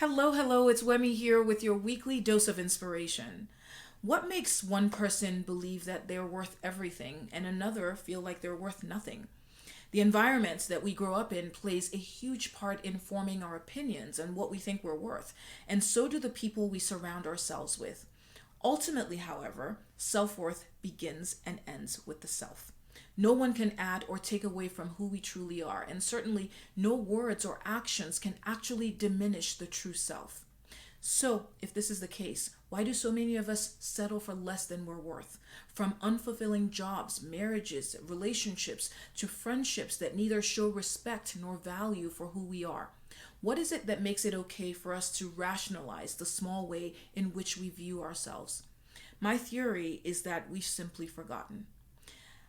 Hello, hello, it's Wemi here with your weekly dose of inspiration. What makes one person believe that they're worth everything and another feel like they're worth nothing? The environment that we grow up in plays a huge part in forming our opinions and what we think we're worth, and so do the people we surround ourselves with. Ultimately, however, self worth begins and ends with the self. No one can add or take away from who we truly are, and certainly no words or actions can actually diminish the true self. So, if this is the case, why do so many of us settle for less than we're worth? From unfulfilling jobs, marriages, relationships, to friendships that neither show respect nor value for who we are. What is it that makes it okay for us to rationalize the small way in which we view ourselves? My theory is that we've simply forgotten.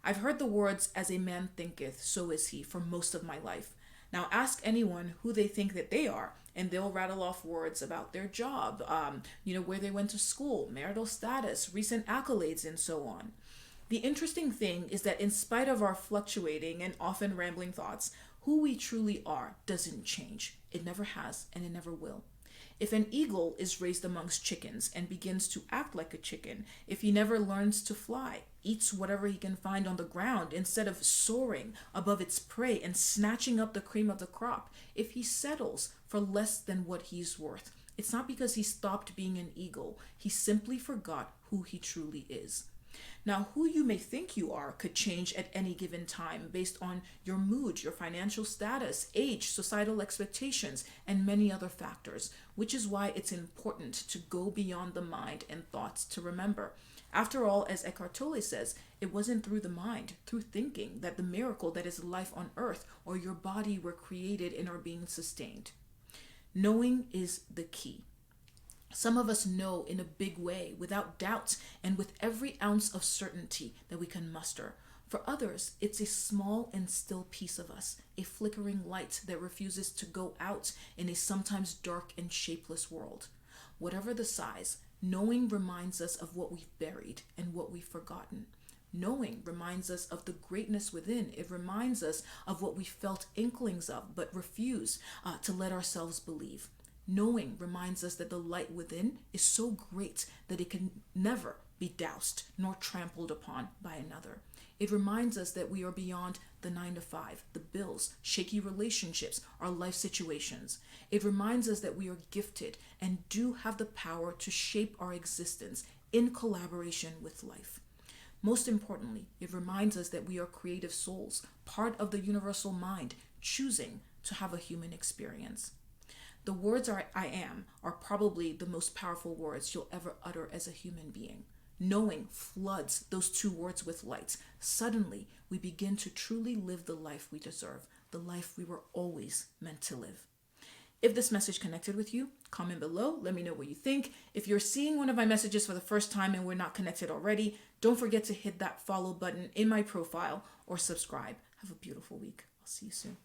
I've heard the words, as a man thinketh, so is he, for most of my life. Now, ask anyone who they think that they are, and they'll rattle off words about their job, where they went to school, marital status, recent accolades, and so on. The interesting thing is that in spite of our fluctuating and often rambling thoughts, who we truly are doesn't change. It never has, and it never will. If an eagle is raised amongst chickens and begins to act like a chicken, if he never learns to fly, eats whatever he can find on the ground instead of soaring above its prey and snatching up the cream of the crop, if he settles for less than what he's worth, it's not because he stopped being an eagle. He simply forgot who he truly is. Now, who you may think you are could change at any given time based on your mood, your financial status, age, societal expectations, and many other factors, which is why it's important to go beyond the mind and thoughts to remember. After all, as Eckhart Tolle says, it wasn't through the mind, through thinking, that the miracle that is life on earth or your body were created and are being sustained. Knowing is the key. Some of us know in a big way, without doubt, and with every ounce of certainty that we can muster. For others, it's a small and still piece of us, a flickering light that refuses to go out in a sometimes dark and shapeless world. Whatever the size, knowing reminds us of what we've buried and what we've forgotten. Knowing reminds us of the greatness within. It reminds us of what we felt inklings of but refuse to let ourselves believe. Knowing reminds us that the light within is so great that it can never be doused nor trampled upon by another. It reminds us that we are beyond the 9 to 5, the bills, shaky relationships, our life situations. It reminds us that we are gifted and do have the power to shape our existence in collaboration with life. Most importantly, it reminds us that we are creative souls, part of the universal mind, choosing to have a human experience. The words I am are probably the most powerful words you'll ever utter as a human being. Knowing floods those two words with light. Suddenly, we begin to truly live the life we deserve, the life we were always meant to live. If this message connected with you, comment below. Let me know what you think. If you're seeing one of my messages for the first time and we're not connected already, don't forget to hit that follow button in my profile or subscribe. Have a beautiful week. I'll see you soon.